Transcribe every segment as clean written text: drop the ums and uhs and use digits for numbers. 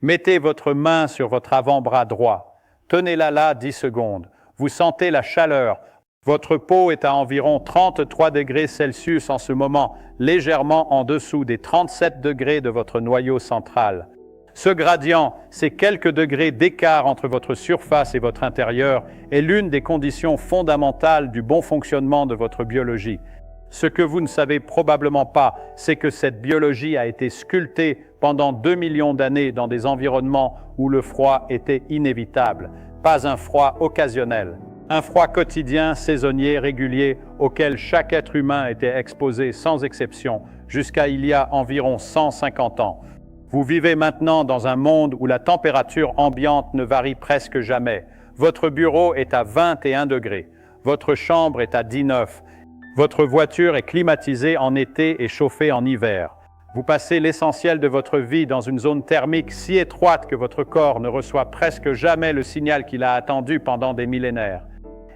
Mettez votre main sur votre avant-bras droit. Tenez-la là 10 secondes. Vous sentez la chaleur. Votre peau est à environ 33 degrés Celsius en ce moment, légèrement en dessous des 37 degrés de votre noyau central. Ce gradient, ces quelques degrés d'écart entre votre surface et votre intérieur, est l'une des conditions fondamentales du bon fonctionnement de votre biologie. Ce que vous ne savez probablement pas, c'est que cette biologie a été sculptée pendant 2 millions d'années dans des environnements où le froid était inévitable, pas un froid occasionnel. Un froid quotidien, saisonnier, régulier, auquel chaque être humain était exposé sans exception, jusqu'à il y a environ 150 ans. Vous vivez maintenant dans un monde où la température ambiante ne varie presque jamais. Votre bureau est à 21 degrés, votre chambre est à 19, votre voiture est climatisée en été et chauffée en hiver. Vous passez l'essentiel de votre vie dans une zone thermique si étroite que votre corps ne reçoit presque jamais le signal qu'il a attendu pendant des millénaires.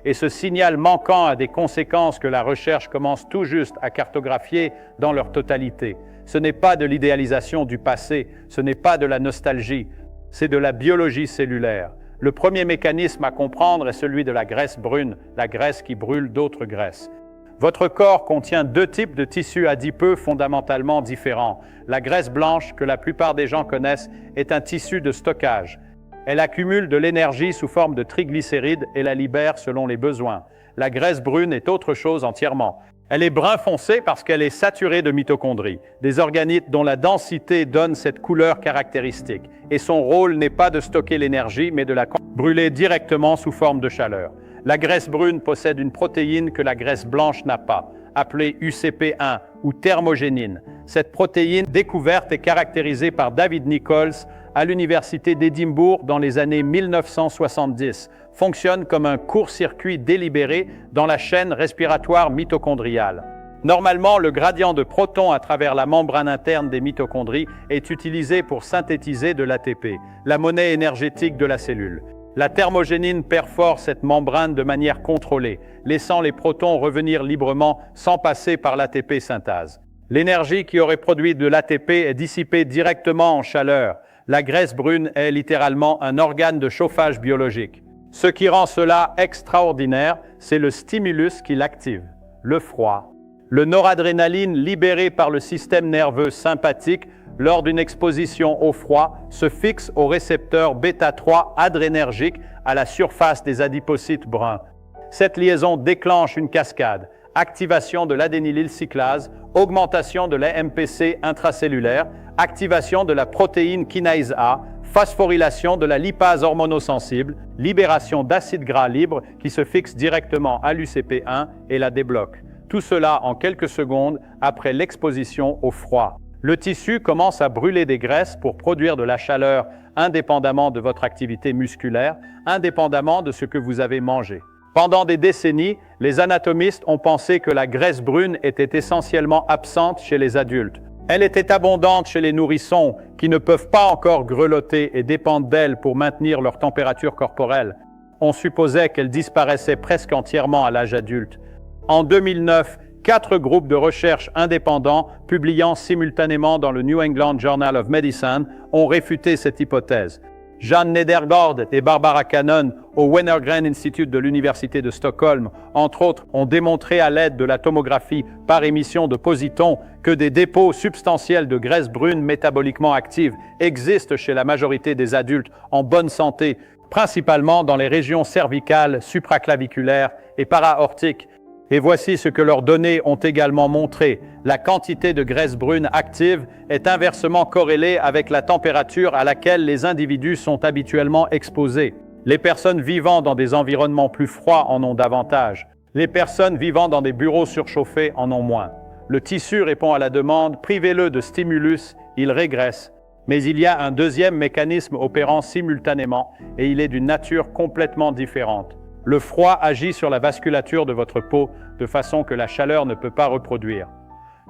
Et ce signal manquant a des conséquences que la recherche commence tout juste à cartographier dans leur totalité. Ce n'est pas de l'idéalisation du passé, ce n'est pas de la nostalgie, c'est de la biologie cellulaire. Le premier mécanisme à comprendre est celui de la graisse brune, la graisse qui brûle d'autres graisses. Votre corps contient 2 types de tissus adipeux fondamentalement différents. La graisse blanche, que la plupart des gens connaissent, est un tissu de stockage. Elle accumule de l'énergie sous forme de triglycérides et la libère selon les besoins. La graisse brune est autre chose entièrement. Elle est brun foncé parce qu'elle est saturée de mitochondries, des organites dont la densité donne cette couleur caractéristique. Et son rôle n'est pas de stocker l'énergie, mais de la brûler directement sous forme de chaleur. La graisse brune possède une protéine que la graisse blanche n'a pas, appelée UCP1 ou thermogénine. Cette protéine découverte et caractérisée par David Nichols à l'université d'Édimbourg dans les années 1970, fonctionne comme un court-circuit délibéré dans la chaîne respiratoire mitochondriale. Normalement, le gradient de protons à travers la membrane interne des mitochondries est utilisé pour synthétiser de l'ATP, la monnaie énergétique de la cellule. La thermogénine perfore cette membrane de manière contrôlée, laissant les protons revenir librement sans passer par l'ATP synthase. L'énergie qui aurait produit de l'ATP est dissipée directement en chaleur. La graisse brune est littéralement un organe de chauffage biologique. Ce qui rend cela extraordinaire, c'est le stimulus qui l'active, le froid. Le noradrénaline libéré par le système nerveux sympathique lors d'une exposition au froid se fixe au récepteur bêta-3 adrénergique à la surface des adipocytes bruns. Cette liaison déclenche une cascade, activation de l'adénylcyclase, augmentation de l'AMPC intracellulaire, activation de la protéine kinase A, phosphorylation de la lipase hormonosensible, libération d'acides gras libres qui se fixent directement à l'UCP1 et la débloquent. Tout cela en quelques secondes après l'exposition au froid. Le tissu commence à brûler des graisses pour produire de la chaleur indépendamment de votre activité musculaire, indépendamment de ce que vous avez mangé. Pendant des décennies, les anatomistes ont pensé que la graisse brune était essentiellement absente chez les adultes. Elle était abondante chez les nourrissons qui ne peuvent pas encore grelotter et dépendent d'elle pour maintenir leur température corporelle. On supposait qu'elle disparaissait presque entièrement à l'âge adulte. En 2009, 4 groupes de recherche indépendants, publiant simultanément dans le New England Journal of Medicine, ont réfuté cette hypothèse. Jan Nedergaard et Barbara Cannon au Wenner-Gren Institute de l'Université de Stockholm, entre autres, ont démontré à l'aide de la tomographie par émission de positons que des dépôts substantiels de graisse brune métaboliquement active existent chez la majorité des adultes en bonne santé, principalement dans les régions cervicales, supraclaviculaires et para-aortiques. Et voici ce que leurs données ont également montré. La quantité de graisse brune active est inversement corrélée avec la température à laquelle les individus sont habituellement exposés. Les personnes vivant dans des environnements plus froids en ont davantage. Les personnes vivant dans des bureaux surchauffés en ont moins. Le tissu répond à la demande, privez-le de stimulus, il régresse. Mais il y a un deuxième mécanisme opérant simultanément et il est d'une nature complètement différente. Le froid agit sur la vasculature de votre peau de façon que la chaleur ne peut pas reproduire.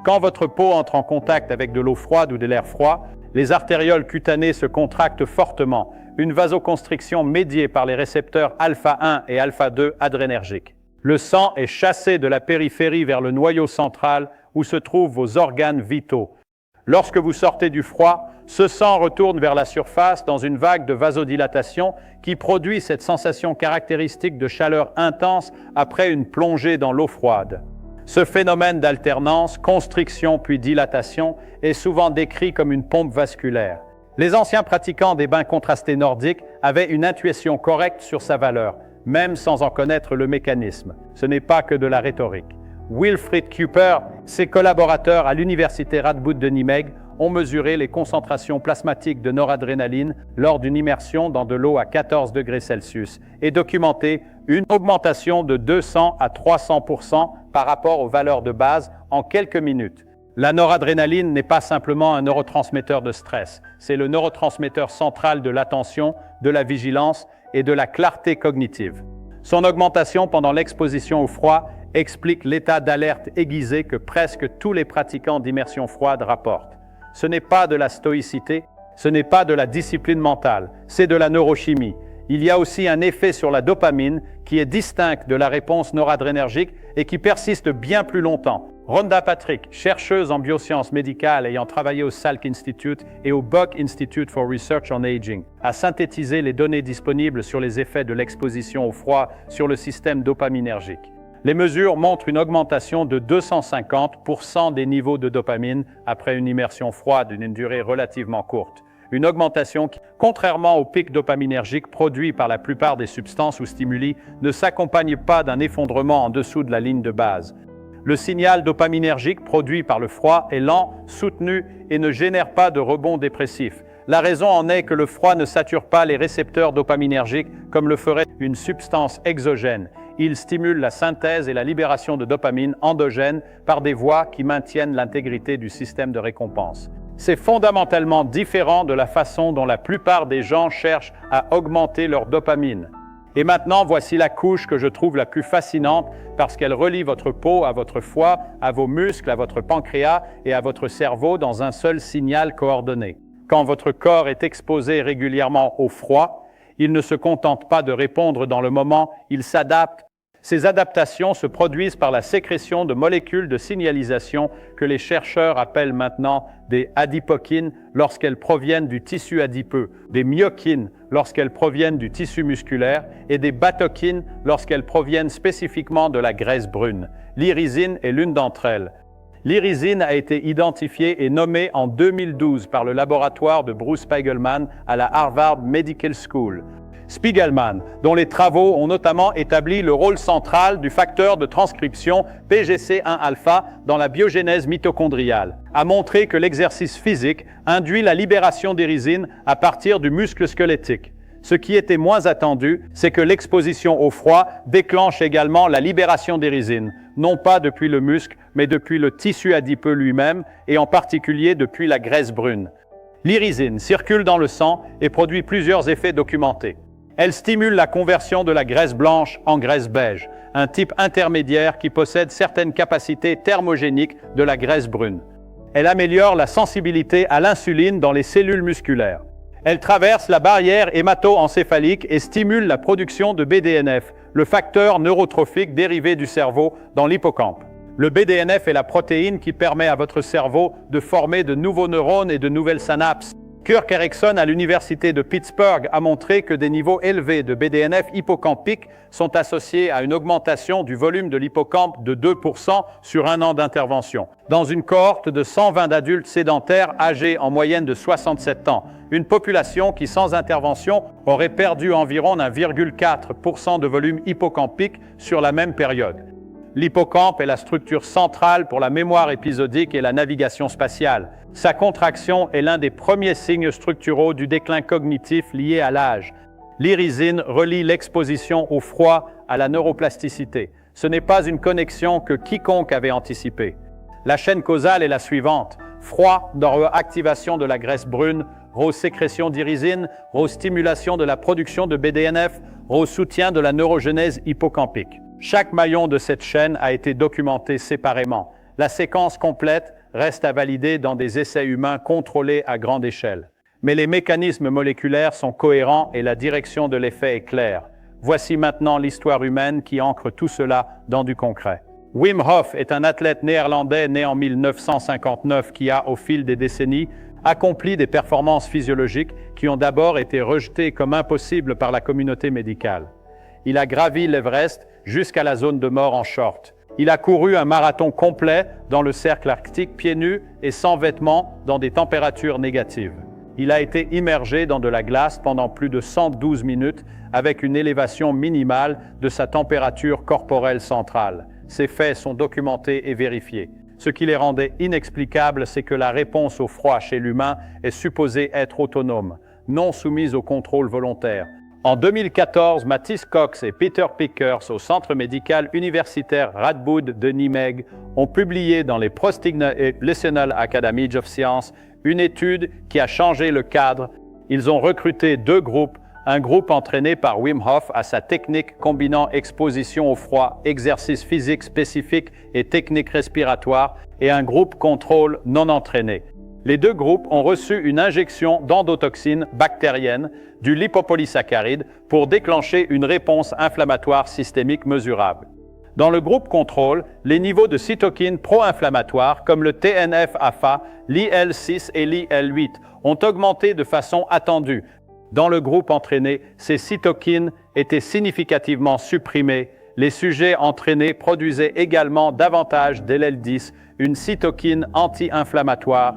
Quand votre peau entre en contact avec de l'eau froide ou de l'air froid, les artérioles cutanées se contractent fortement, une vasoconstriction médiée par les récepteurs alpha-1 et alpha-2 adrénergiques. Le sang est chassé de la périphérie vers le noyau central où se trouvent vos organes vitaux. Lorsque vous sortez du froid, Ce sang retourne vers la surface dans une vague de vasodilatation qui produit cette sensation caractéristique de chaleur intense après une plongée dans l'eau froide. Ce phénomène d'alternance, constriction puis dilatation, est souvent décrit comme une pompe vasculaire. Les anciens pratiquants des bains contrastés nordiques avaient une intuition correcte sur sa valeur, même sans en connaître le mécanisme. Ce n'est pas que de la rhétorique. Wilfried Cooper, ses collaborateurs à l'université Radboud de Nijmegen ont mesuré les concentrations plasmatiques de noradrénaline lors d'une immersion dans de l'eau à 14 degrés Celsius et documenté une augmentation de 200 à 300% par rapport aux valeurs de base en quelques minutes. La noradrénaline n'est pas simplement un neurotransmetteur de stress, c'est le neurotransmetteur central de l'attention, de la vigilance et de la clarté cognitive. Son augmentation pendant l'exposition au froid explique l'état d'alerte aiguisé que presque tous les pratiquants d'immersion froide rapportent. Ce n'est pas de la stoïcité, ce n'est pas de la discipline mentale, c'est de la neurochimie. Il y a aussi un effet sur la dopamine qui est distinct de la réponse noradrénergique et qui persiste bien plus longtemps. Rhonda Patrick, chercheuse en biosciences médicales ayant travaillé au Salk Institute et au Buck Institute for Research on Aging, a synthétisé les données disponibles sur les effets de l'exposition au froid sur le système dopaminergique. Les mesures montrent une augmentation de 250% des niveaux de dopamine après une immersion froide d'une durée relativement courte. Une augmentation qui, contrairement au pic dopaminergique produit par la plupart des substances ou stimuli, ne s'accompagne pas d'un effondrement en dessous de la ligne de base. Le signal dopaminergique produit par le froid est lent, soutenu et ne génère pas de rebond dépressif. La raison en est que le froid ne sature pas les récepteurs dopaminergiques comme le ferait une substance exogène. Il stimule la synthèse et la libération de dopamine endogène par des voies qui maintiennent l'intégrité du système de récompense. C'est fondamentalement différent de la façon dont la plupart des gens cherchent à augmenter leur dopamine. Et maintenant, voici la couche que je trouve la plus fascinante parce qu'elle relie votre peau à votre foie, à vos muscles, à votre pancréas et à votre cerveau dans un seul signal coordonné. Quand votre corps est exposé régulièrement au froid, il ne se contente pas de répondre dans le moment, il s'adapte. Ces adaptations se produisent par la sécrétion de molécules de signalisation que les chercheurs appellent maintenant des adipokines lorsqu'elles proviennent du tissu adipeux, des myokines lorsqu'elles proviennent du tissu musculaire et des batokines lorsqu'elles proviennent spécifiquement de la graisse brune. L'irisine est l'une d'entre elles. L'irisine a été identifiée et nommée en 2012 par le laboratoire de Bruce Spiegelman à la Harvard Medical School. Spiegelman, dont les travaux ont notamment établi le rôle central du facteur de transcription PGC1-alpha dans la biogénèse mitochondriale, a montré que l'exercice physique induit la libération d'irisine à partir du muscle squelettique. Ce qui était moins attendu, c'est que l'exposition au froid déclenche également la libération d'irisine, non pas depuis le muscle, mais depuis le tissu adipeux lui-même, et en particulier depuis la graisse brune. L'irisine circule dans le sang et produit plusieurs effets documentés. Elle stimule la conversion de la graisse blanche en graisse beige, un type intermédiaire qui possède certaines capacités thermogéniques de la graisse brune. Elle améliore la sensibilité à l'insuline dans les cellules musculaires. Elle traverse la barrière hémato-encéphalique et stimule la production de BDNF, le facteur neurotrophique dérivé du cerveau dans l'hippocampe. Le BDNF est la protéine qui permet à votre cerveau de former de nouveaux neurones et de nouvelles synapses. Kirk Erickson à l'université de Pittsburgh a montré que des niveaux élevés de BDNF hippocampique sont associés à une augmentation du volume de l'hippocampe de 2% sur un an d'intervention. Dans une cohorte de 120 adultes sédentaires âgés en moyenne de 67 ans, une population qui sans intervention aurait perdu environ 1,4% de volume hippocampique sur la même période. L'hippocampe est la structure centrale pour la mémoire épisodique et la navigation spatiale. Sa contraction est l'un des premiers signes structuraux du déclin cognitif lié à l'âge. L'irisine relie l'exposition au froid à la neuroplasticité. Ce n'est pas une connexion que quiconque avait anticipée. La chaîne causale est la suivante. Froid, activation de la graisse brune, sécrétion d'irisine, stimulation de la production de BDNF, soutien de la neurogenèse hippocampique. Chaque maillon de cette chaîne a été documenté séparément. La séquence complète reste à valider dans des essais humains contrôlés à grande échelle. Mais les mécanismes moléculaires sont cohérents et la direction de l'effet est claire. Voici maintenant l'histoire humaine qui ancre tout cela dans du concret. Wim Hof est un athlète néerlandais né en 1959 qui a, au fil des décennies, accomplit des performances physiologiques qui ont d'abord été rejetées comme impossibles par la communauté médicale. Il a gravi l'Everest jusqu'à la zone de mort en short. Il a couru un marathon complet dans le cercle arctique, pieds nus et sans vêtements, dans des températures négatives. Il a été immergé dans de la glace pendant plus de 112 minutes avec une élévation minimale de sa température corporelle centrale. Ces faits sont documentés et vérifiés. Ce qui les rendait inexplicables, c'est que la réponse au froid chez l'humain est supposée être autonome, non soumise au contrôle volontaire. En 2014, Matisse Cox et Peter Pickers au Centre médical universitaire Radboud de Nijmegen ont publié dans les National Academy of Sciences une étude qui a changé le cadre. Ils ont recruté 2 groupes, un groupe entraîné par Wim Hof à sa technique combinant exposition au froid, exercice physique spécifique et technique respiratoire, et un groupe contrôle non entraîné. Les 2 groupes ont reçu une injection d'endotoxine bactérienne, du lipopolysaccharide, pour déclencher une réponse inflammatoire systémique mesurable. Dans le groupe contrôle, les niveaux de cytokines pro-inflammatoires comme le TNF-alpha, l'IL-6 et l'IL-8 ont augmenté de façon attendue. Dans le groupe entraîné, ces cytokines étaient significativement supprimées. Les sujets entraînés produisaient également davantage d'IL-10, une cytokine anti-inflammatoire,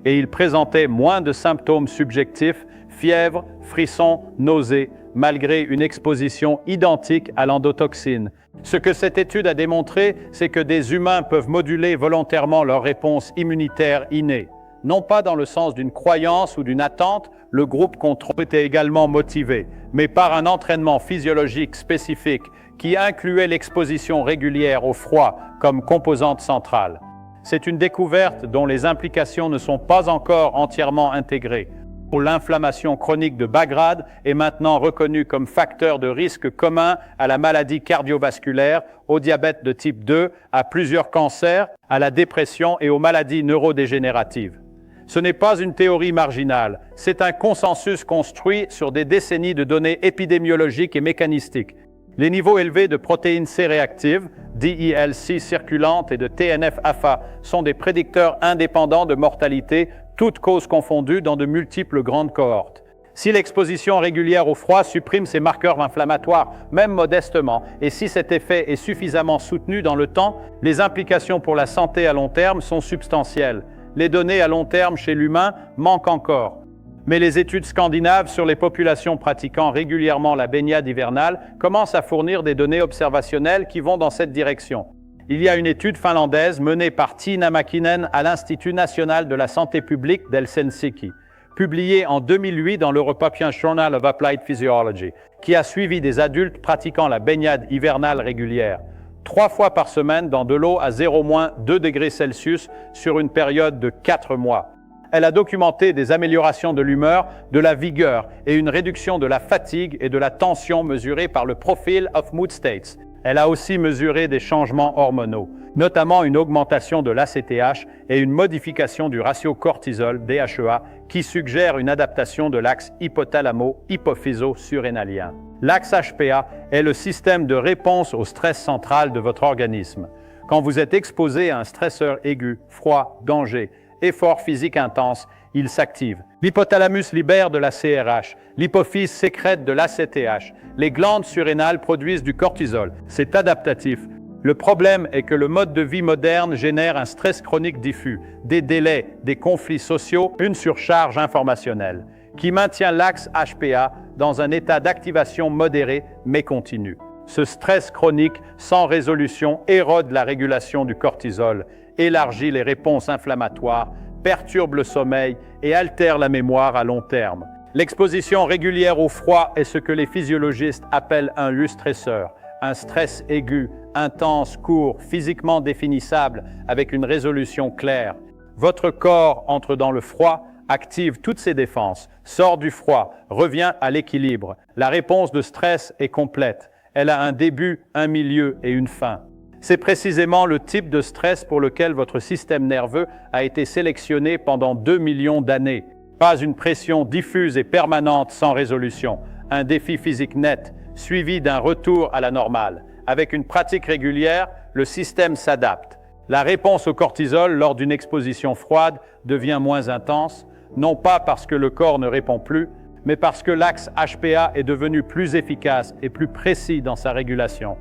et ils présentaient moins de symptômes subjectifs, fièvre, frissons, nausées, malgré une exposition identique à l'endotoxine. Ce que cette étude a démontré, c'est que des humains peuvent moduler volontairement leur réponse immunitaire innée. Non pas dans le sens d'une croyance ou d'une attente, le groupe contrôle était également motivé, mais par un entraînement physiologique spécifique qui incluait l'exposition régulière au froid comme composante centrale. C'est une découverte dont les implications ne sont pas encore entièrement intégrées. L'inflammation chronique de bas grade est maintenant reconnue comme facteur de risque commun à la maladie cardiovasculaire, au diabète de type 2, à plusieurs cancers, à la dépression et aux maladies neurodégénératives. Ce n'est pas une théorie marginale, c'est un consensus construit sur des décennies de données épidémiologiques et mécanistiques. Les niveaux élevés de protéines C réactives, d'IL-6 circulantes et de TNF-alpha sont des prédicteurs indépendants de mortalité, toutes causes confondues dans de multiples grandes cohortes. Si l'exposition régulière au froid supprime ces marqueurs inflammatoires, même modestement, et si cet effet est suffisamment soutenu dans le temps, les implications pour la santé à long terme sont substantielles. Les données à long terme chez l'humain manquent encore. Mais les études scandinaves sur les populations pratiquant régulièrement la baignade hivernale commencent à fournir des données observationnelles qui vont dans cette direction. Il y a une étude finlandaise menée par Tiina Mäkinen à l'Institut national de la santé publique d'Helsinki, publiée en 2008 dans l'European Journal of Applied Physiology, qui a suivi des adultes pratiquant la baignade hivernale régulière, 3 fois par semaine dans de l'eau à 0-2 degrés Celsius sur une période de 4 mois. Elle a documenté des améliorations de l'humeur, de la vigueur et une réduction de la fatigue et de la tension mesurée par le Profile of Mood States. Elle a aussi mesuré des changements hormonaux, notamment une augmentation de l'ACTH et une modification du ratio cortisol, DHEA, qui suggère une adaptation de l'axe hypothalamo-hypophyso-surrénalien. L'axe HPA est le système de réponse au stress central de votre organisme. Quand vous êtes exposé à un stresseur aigu, froid, danger, effort physique intense, il s'active. L'hypothalamus libère de la CRH, l'hypophyse sécrète de l'ACTH, les glandes surrénales produisent du cortisol. C'est adaptatif. Le problème est que le mode de vie moderne génère un stress chronique diffus, des délais, des conflits sociaux, une surcharge informationnelle, qui maintient l'axe HPA dans un état d'activation modéré mais continu. Ce stress chronique sans résolution érode la régulation du cortisol, élargit les réponses inflammatoires, perturbe le sommeil et altère la mémoire à long terme. L'exposition régulière au froid est ce que les physiologistes appellent un eustresseur, un stress aigu, intense, court, physiquement définissable, avec une résolution claire. Votre corps entre dans le froid, active toutes ses défenses, sort du froid, revient à l'équilibre. La réponse de stress est complète. Elle a un début, un milieu et une fin. C'est précisément le type de stress pour lequel votre système nerveux a été sélectionné pendant 2 millions d'années. Pas une pression diffuse et permanente sans résolution, un défi physique net, suivi d'un retour à la normale. Avec une pratique régulière, le système s'adapte. La réponse au cortisol lors d'une exposition froide devient moins intense, non pas parce que le corps ne répond plus, mais parce que l'axe HPA est devenu plus efficace et plus précis dans sa régulation.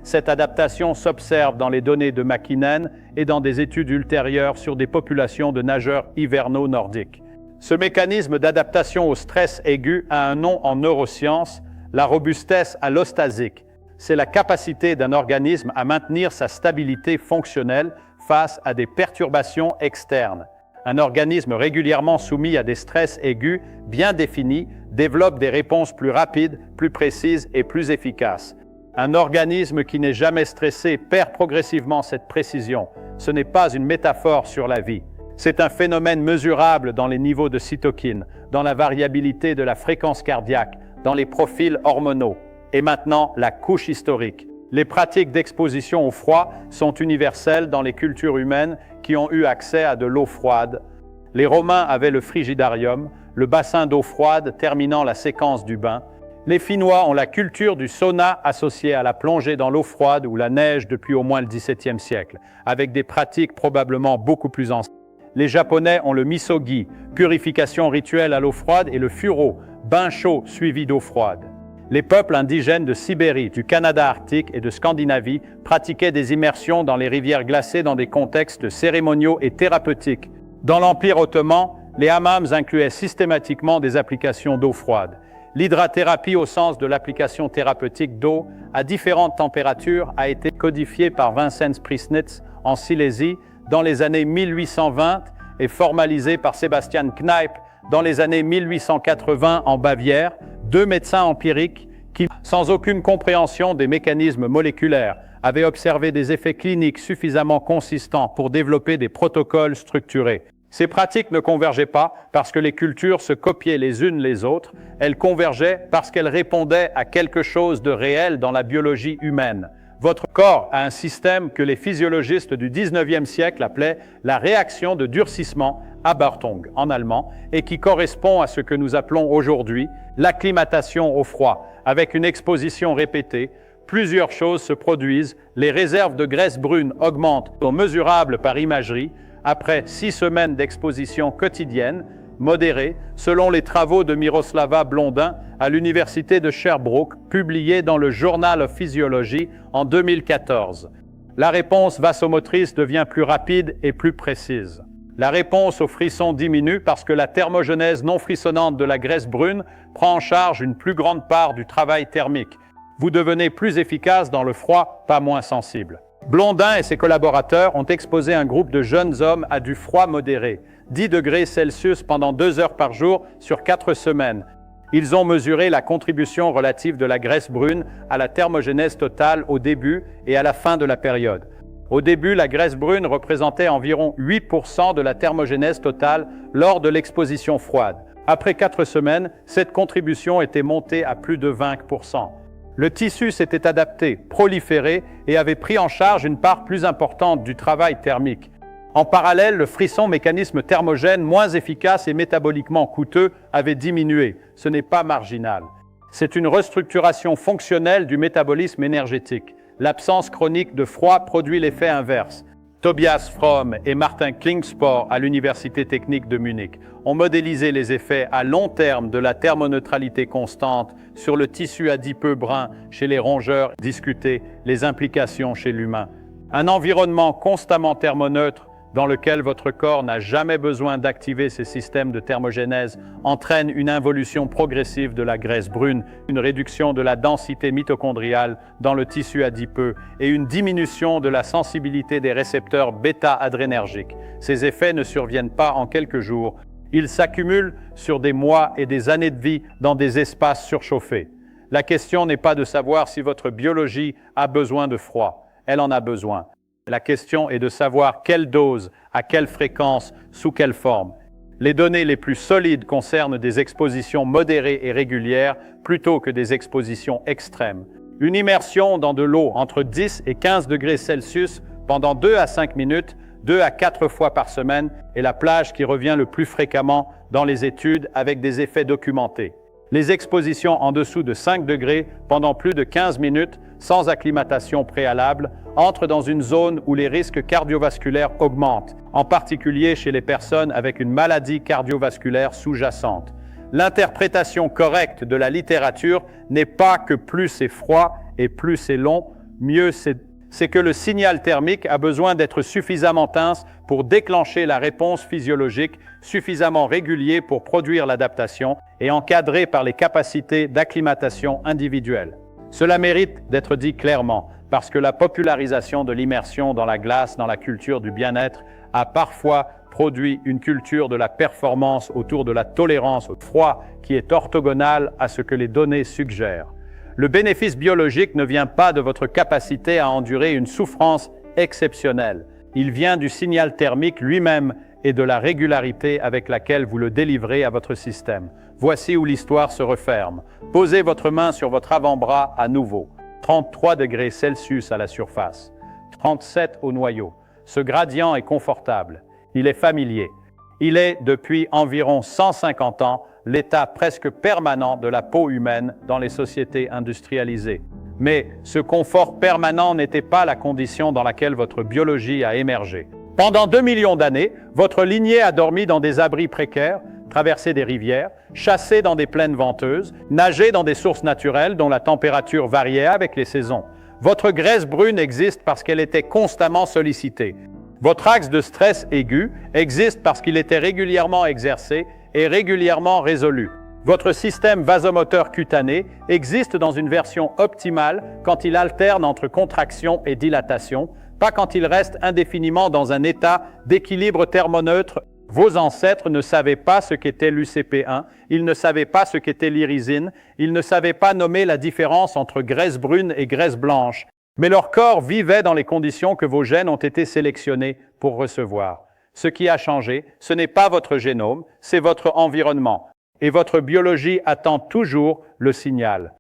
Cette adaptation s'observe dans les données de McKinnon et dans des études ultérieures sur des populations de nageurs hivernaux nordiques. Ce mécanisme d'adaptation au stress aigu a un nom en neurosciences, la robustesse allostasique. C'est la capacité d'un organisme à maintenir sa stabilité fonctionnelle face à des perturbations externes. Un organisme régulièrement soumis à des stress aigus bien définis développe des réponses plus rapides, plus précises et plus efficaces. Un organisme qui n'est jamais stressé perd progressivement cette précision. Ce n'est pas une métaphore sur la vie. C'est un phénomène mesurable dans les niveaux de cytokines, dans la variabilité de la fréquence cardiaque, dans les profils hormonaux. Et maintenant, la couche historique. Les pratiques d'exposition au froid sont universelles dans les cultures humaines qui ont eu accès à de l'eau froide. Les Romains avaient le frigidarium, le bassin d'eau froide terminant la séquence du bain. Les Finnois ont la culture du sauna associée à la plongée dans l'eau froide ou la neige depuis au moins le XVIIe siècle, avec des pratiques probablement beaucoup plus anciennes. Les Japonais ont le misogi, purification rituelle à l'eau froide, et le furo, bain chaud suivi d'eau froide. Les peuples indigènes de Sibérie, du Canada arctique et de Scandinavie pratiquaient des immersions dans les rivières glacées dans des contextes cérémoniaux et thérapeutiques. Dans l'Empire ottoman, les hammams incluaient systématiquement des applications d'eau froide. L'hydrathérapie au sens de l'application thérapeutique d'eau à différentes températures a été codifiée par Vincenz Priesnitz en Silésie dans les années 1820 et formalisée par Sebastian Kneipp dans les années 1880 en Bavière, deux médecins empiriques qui, sans aucune compréhension des mécanismes moléculaires, avaient observé des effets cliniques suffisamment consistants pour développer des protocoles structurés. Ces pratiques ne convergeaient pas parce que les cultures se copiaient les unes les autres, elles convergeaient parce qu'elles répondaient à quelque chose de réel dans la biologie humaine. Votre corps a un système que les physiologistes du 19e siècle appelaient la réaction de durcissement, Abertung en allemand, et qui correspond à ce que nous appelons aujourd'hui l'acclimatation au froid. Avec une exposition répétée, plusieurs choses se produisent, les réserves de graisse brune augmentent, sont mesurables par imagerie, après 6 semaines d'exposition quotidienne, modérée, selon les travaux de Miroslava Blondin à l'université de Sherbrooke, publiés dans le Journal of Physiology en 2014. La réponse vasomotrice devient plus rapide et plus précise. La réponse au frisson diminue parce que la thermogenèse non frissonnante de la graisse brune prend en charge une plus grande part du travail thermique. Vous devenez plus efficace dans le froid, pas moins sensible. Blondin et ses collaborateurs ont exposé un groupe de jeunes hommes à du froid modéré, 10 degrés Celsius pendant 2 heures par jour sur 4 semaines. Ils ont mesuré la contribution relative de la graisse brune à la thermogénèse totale au début et à la fin de la période. Au début, la graisse brune représentait environ 8% de la thermogénèse totale lors de l'exposition froide. Après 4 semaines, cette contribution était montée à plus de 20%. Le tissu s'était adapté, proliféré et avait pris en charge une part plus importante du travail thermique. En parallèle, le frisson, mécanisme thermogène moins efficace et métaboliquement coûteux, avait diminué. Ce n'est pas marginal. C'est une restructuration fonctionnelle du métabolisme énergétique. L'absence chronique de froid produit l'effet inverse. Tobias Fromm et Martin Klingspor à l'Université technique de Munich ont modélisé les effets à long terme de la thermoneutralité constante sur le tissu adipeux brun chez les rongeurs, discuter les implications chez l'humain. Un environnement constamment thermoneutre dans lequel votre corps n'a jamais besoin d'activer ses systèmes de thermogénèse entraîne une involution progressive de la graisse brune, une réduction de la densité mitochondriale dans le tissu adipeux et une diminution de la sensibilité des récepteurs bêta-adrénergiques. Ces effets ne surviennent pas en quelques jours. Ils s'accumulent sur des mois et des années de vie dans des espaces surchauffés. La question n'est pas de savoir si votre biologie a besoin de froid. Elle en a besoin. La question est de savoir quelle dose, à quelle fréquence, sous quelle forme. Les données les plus solides concernent des expositions modérées et régulières plutôt que des expositions extrêmes. Une immersion dans de l'eau entre 10 et 15 degrés Celsius pendant 2 à 5 minutes, 2 à 4 fois par semaine est la plage qui revient le plus fréquemment dans les études avec des effets documentés. Les expositions en dessous de 5 degrés pendant plus de 15 minutes, sans acclimatation préalable, entrent dans une zone où les risques cardiovasculaires augmentent, en particulier chez les personnes avec une maladie cardiovasculaire sous-jacente. L'interprétation correcte de la littérature n'est pas que plus c'est froid et plus c'est long, mieux c'est que le signal thermique a besoin d'être suffisamment intense pour déclencher la réponse physiologique, suffisamment régulier pour produire l'adaptation et encadré par les capacités d'acclimatation individuelles. Cela mérite d'être dit clairement, parce que la popularisation de l'immersion dans la glace, dans la culture du bien-être, a parfois produit une culture de la performance autour de la tolérance au froid qui est orthogonale à ce que les données suggèrent. Le bénéfice biologique ne vient pas de votre capacité à endurer une souffrance exceptionnelle. Il vient du signal thermique lui-même et de la régularité avec laquelle vous le délivrez à votre système. Voici où l'histoire se referme. Posez votre main sur votre avant-bras à nouveau. 33 degrés Celsius à la surface, 37 au noyau. Ce gradient est confortable. Il est familier. Il est, depuis environ 150 ans, l'état presque permanent de la peau humaine dans les sociétés industrialisées. Mais ce confort permanent n'était pas la condition dans laquelle votre biologie a émergé. Pendant 2 millions d'années, votre lignée a dormi dans des abris précaires, traversé des rivières, chassé dans des plaines venteuses, nagé dans des sources naturelles dont la température variait avec les saisons. Votre graisse brune existe parce qu'elle était constamment sollicitée. Votre axe de stress aigu existe parce qu'il était régulièrement exercé et régulièrement résolu. Votre système vasomoteur cutané existe dans une version optimale quand il alterne entre contraction et dilatation, pas quand il reste indéfiniment dans un état d'équilibre thermoneutre. Vos ancêtres ne savaient pas ce qu'était l'UCP1, ils ne savaient pas ce qu'était l'irisine, ils ne savaient pas nommer la différence entre graisse brune et graisse blanche. Mais leur corps vivait dans les conditions que vos gènes ont été sélectionnés pour recevoir. Ce qui a changé, ce n'est pas votre génome, c'est votre environnement. Et votre biologie attend toujours le signal.